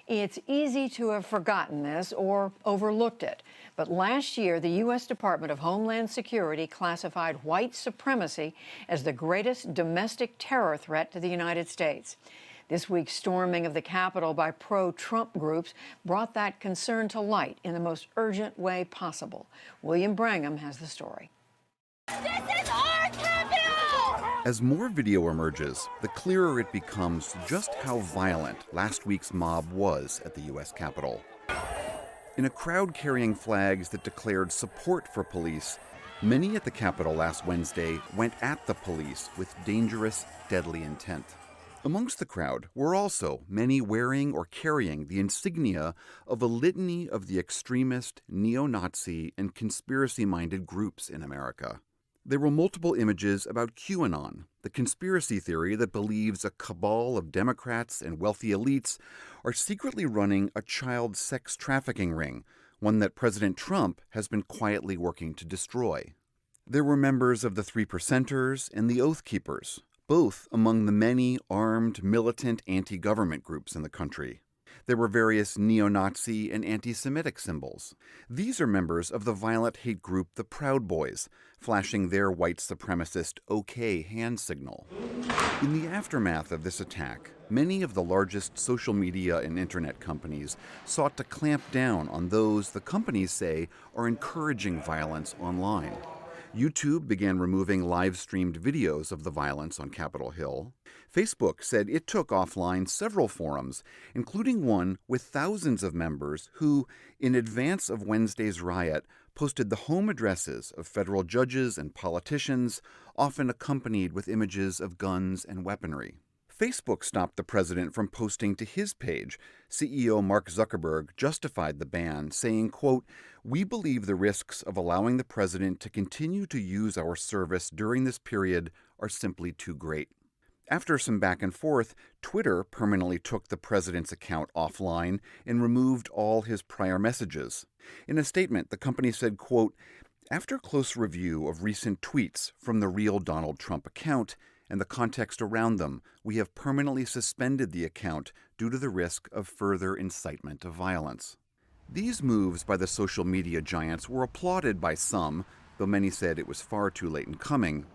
It's easy to have forgotten this or overlooked it. But last year, the U.S. Department of Homeland Security classified white supremacy as the greatest domestic terror threat to the United States. This week's storming of the Capitol by pro-Trump groups brought that concern to light in the most urgent way possible. William Brangham has the story. This is our Capitol! As more video emerges, the clearer it becomes just how violent last week's mob was at the U.S. Capitol. In a crowd carrying flags that declared support for police, many at the Capitol last Wednesday went at the police with dangerous, deadly intent. Amongst the crowd were also many wearing or carrying the insignia of a litany of the extremist, neo-Nazi, and conspiracy-minded groups in America. There were multiple images about QAnon, the conspiracy theory that believes a cabal of Democrats and wealthy elites are secretly running a child sex trafficking ring, one that President Trump has been quietly working to destroy. There were members of the Three Percenters and the Oath Keepers, both among the many armed, militant anti-government groups in the country. There were various neo-Nazi and anti-Semitic symbols. These are members of the violent hate group the Proud Boys, flashing their white supremacist OK hand signal. In the aftermath of this attack, many of the largest social media and internet companies sought to clamp down on those the companies say are encouraging violence online. YouTube began removing live-streamed videos of the violence on Capitol Hill. Facebook said it took offline several forums, including one with thousands of members who, in advance of Wednesday's riot, posted the home addresses of federal judges and politicians, often accompanied with images of guns and weaponry. Facebook stopped the president from posting to his page. CEO Mark Zuckerberg justified the ban, saying, quote, "We believe the risks of allowing the president to continue to use our service during this period are simply too great." After some back and forth, Twitter permanently took the president's account offline and removed all his prior messages. In a statement, the company said, quote, "After close review of recent tweets from the real Donald Trump account, and the context around them, we have permanently suspended the account due to the risk of further incitement of violence." These moves by the social media giants were applauded by some, though many said it was far too late in coming.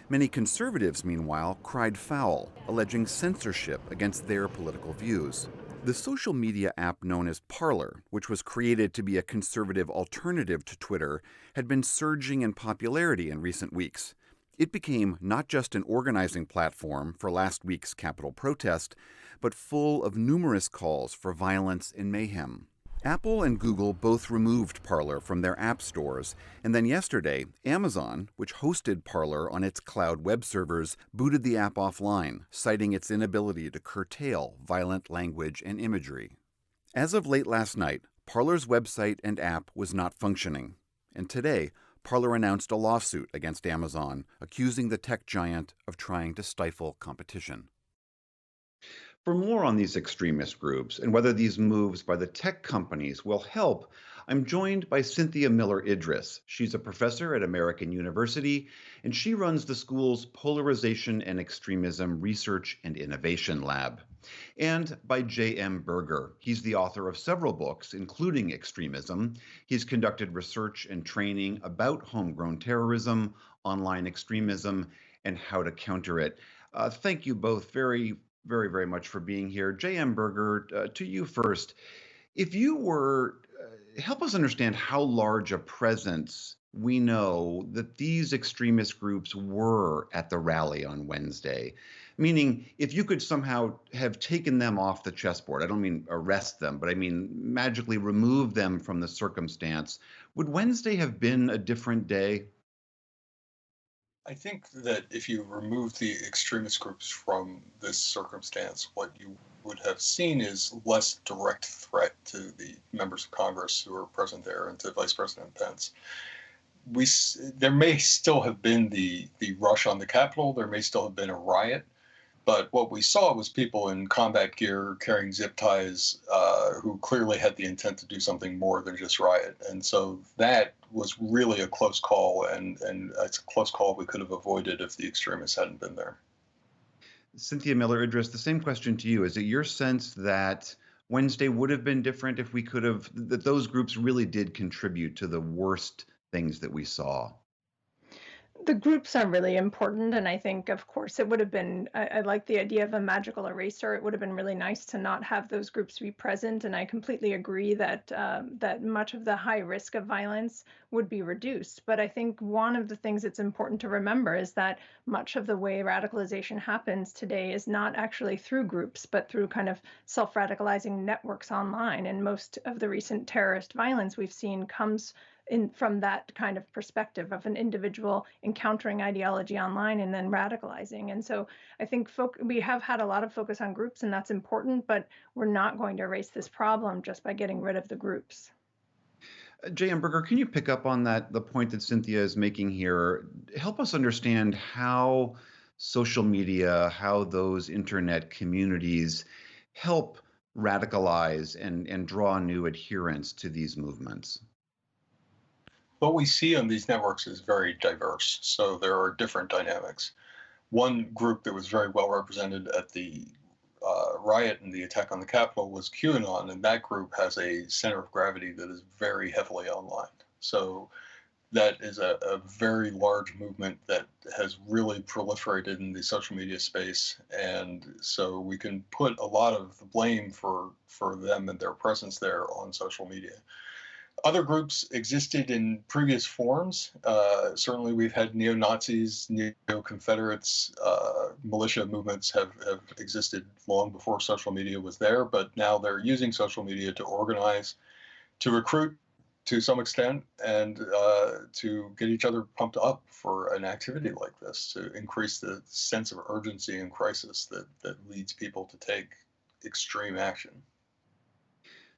Many conservatives, meanwhile, cried foul, alleging censorship against their political views. The social media app known as Parler, which was created to be a conservative alternative to Twitter, had been surging in popularity in recent weeks. It became not just an organizing platform for last week's Capitol protest, but full of numerous calls for violence and mayhem. Apple and Google both removed Parler from their app stores, and then yesterday, Amazon, which hosted Parler on its cloud web servers, booted the app offline, citing its inability to curtail violent language and imagery. As of late last night, Parler's website and app was not functioning, and today, Parler announced a lawsuit against Amazon, accusing the tech giant of trying to stifle competition. For more on these extremist groups and whether these moves by the tech companies will help, I'm joined by Cynthia Miller Idriss. She's a professor at American University, and she runs the school's Polarization and Extremism Research and Innovation Lab. And by J.M. Berger. He's the author of several books, including Extremism. He's conducted research and training about homegrown terrorism, online extremism, and how to counter it. Thank you both very much for being here. J.M. Berger, to you first. If you were, help us understand how large a presence we know that these extremist groups were at the rally on Wednesday. Meaning, if you could somehow have taken them off the chessboard, I don't mean arrest them, but I mean magically remove them from the circumstance, would Wednesday have been a different day? I think that if you remove the extremist groups from this circumstance, what you would have seen is less direct threat to the members of Congress who are present there and to Vice President Pence. There may still have been the rush on the Capitol. There may still have been a riot. But what we saw was people in combat gear carrying zip ties who clearly had the intent to do something more than just riot. And so that was really a close call, and it's a close call we could have avoided if the extremists hadn't been there. Cynthia Miller Idriss, the same question to you. Is it your sense that Wednesday would have been different if we could have, that those groups really did contribute to the worst things that we saw? The groups are really important, and I think, of course, it would have been. I like the idea of a magical eraser. It would have been really nice to not have those groups be present, and I completely agree that that much of the high risk of violence would be reduced. But I think one of the things that's important to remember is that much of the way radicalization happens today is not actually through groups, but through kind of self-radicalizing networks online. And most of the recent terrorist violence we've seen comes in from that kind of perspective of an individual encountering ideology online and then radicalizing. And so I think we have had a lot of focus on groups, and that's important, but we're not going to erase this problem just by getting rid of the groups. J.M. Berger, can you pick up on that, the point that Cynthia is making here? Help us understand how social media, how those internet communities help radicalize and draw new adherents to these movements. What we see on these networks is very diverse, so there are different dynamics. One group that was very well represented at the riot and the attack on the Capitol was QAnon, and that group has a center of gravity that is very heavily online. So that is a very large movement that has really proliferated in the social media space, and so we can put a lot of the blame for them and their presence there on social media. Other groups existed in previous forms. Certainly, we've had neo-Nazis, neo-Confederates, militia movements have existed long before social media was there, but now they're using social media to organize, to recruit to some extent, and to get each other pumped up for an activity like this, to increase the sense of urgency and crisis that leads people to take extreme action.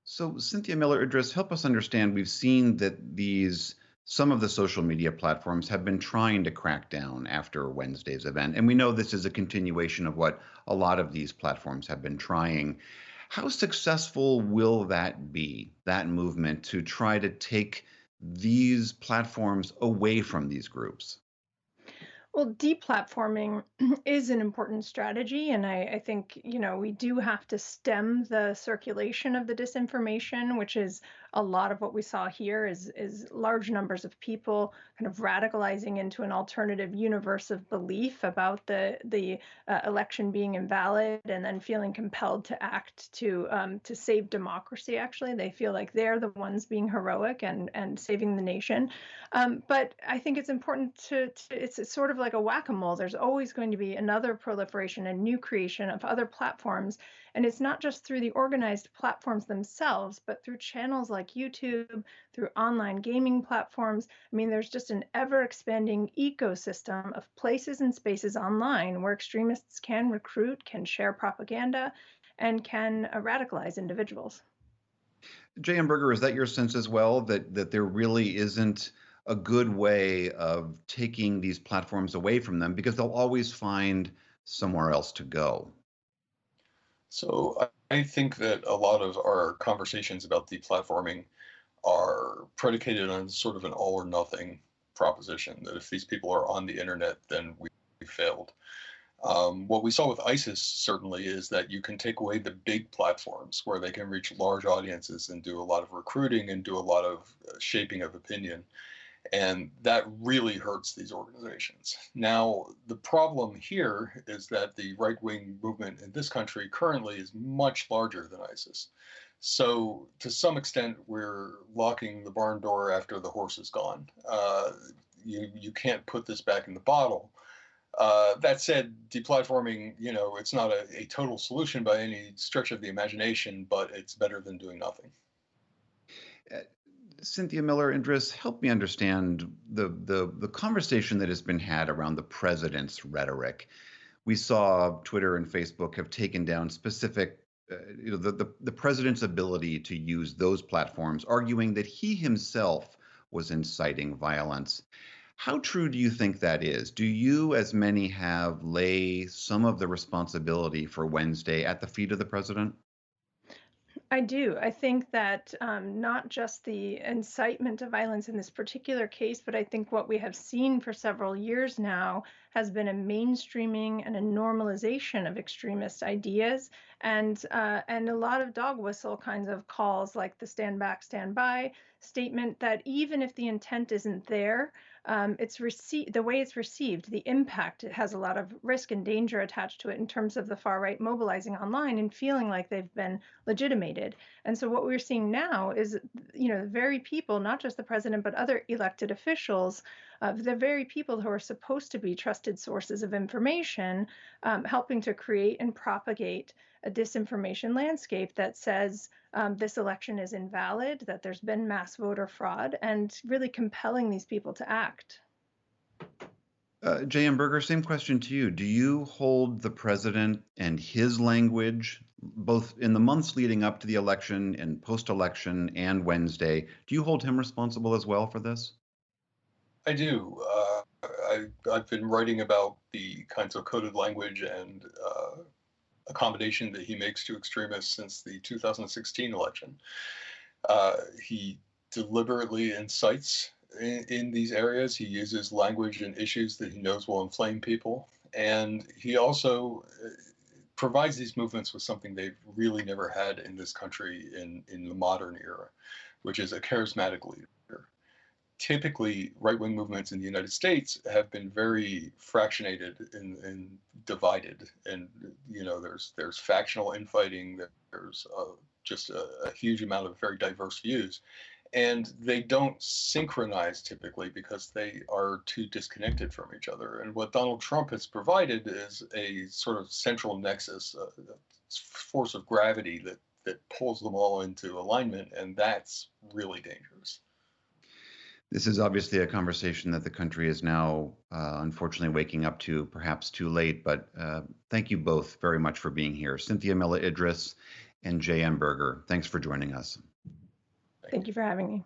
So, Cynthia Miller Idriss, help us understand. We've seen that some of the social media platforms have been trying to crack down after Wednesday's event. And we know this is a continuation of what a lot of these platforms have been trying. How successful will that be, that movement to try to take these platforms away from these groups? Well, deplatforming is an important strategy, and I think we do have to stem the circulation of the disinformation, which is a lot of what we saw here is large numbers of people kind of radicalizing into an alternative universe of belief about the election being invalid, and then feeling compelled to act to save democracy. Actually, they feel like they're the ones being heroic and saving the nation. But I think it's important it's sort of like a whack-a-mole. There's always going to be another proliferation and new creation of other platforms. And it's not just through the organized platforms themselves, but through channels like YouTube, through online gaming platforms. I mean, there's just an ever expanding ecosystem of places and spaces online where extremists can recruit, can share propaganda, and can radicalize individuals. J.M. Berger, is that your sense as well, that there really isn't a good way of taking these platforms away from them because they'll always find somewhere else to go? So I think that a lot of our conversations about deplatforming are predicated on sort of an all or nothing proposition, that if these people are on the internet, then we failed. What we saw with ISIS certainly is that you can take away the big platforms where they can reach large audiences and do a lot of recruiting and do a lot of shaping of opinion. And that really hurts these organizations. Now, the problem here is that the right wing movement in this country currently is much larger than ISIS. So, to some extent, we're locking the barn door after the horse is gone. You can't put this back in the bottle. That said, deplatforming, it's not a total solution by any stretch of the imagination, but it's better than doing nothing. Uh, Cynthia Miller Idriss, help me understand the conversation that has been had around the president's rhetoric. We saw Twitter and Facebook have taken down specific, the president's ability to use those platforms, arguing that he himself was inciting violence. How true do you think that is? Do you, as many have, lay some of the responsibility for Wednesday at the feet of the president? I do. I think that not just the incitement of violence in this particular case, but I think what we have seen for several years now has been a mainstreaming and a normalization of extremist ideas, and a lot of dog whistle kinds of calls, like the stand back, stand by statement, that even if the intent isn't there, it's the way it's received, the impact, it has a lot of risk and danger attached to it in terms of the far right mobilizing online and feeling like they've been legitimated. And so what we're seeing now is, the very people, not just the president, but other elected officials, the very people who are supposed to be trusted sources of information, helping to create and propagate a disinformation landscape that says this election is invalid, that there's been mass voter fraud, and really compelling these people to act. J.M. Berger, same question to you. Do you hold the president and his language, both in the months leading up to the election and post-election and Wednesday, do you hold him responsible as well for this? I do. I've been writing about the kinds of coded language and accommodation that he makes to extremists since the 2016 election. He deliberately incites in these areas. He uses language and issues that he knows will inflame people. And he also provides these movements with something they've really never had in this country in the modern era, which is a charismatic leader. Typically, right-wing movements in the United States have been very fractionated and divided, and there's factional infighting. There's just a huge amount of very diverse views, and they don't synchronize typically because they are too disconnected from each other. And what Donald Trump has provided is a sort of central nexus, a force of gravity that pulls them all into alignment, and that's really dangerous. This is obviously a conversation that the country is now unfortunately waking up to, perhaps too late, but thank you both very much for being here. Cynthia Miller Idriss and J.M. Berger, thanks for joining us. Thank you for having me.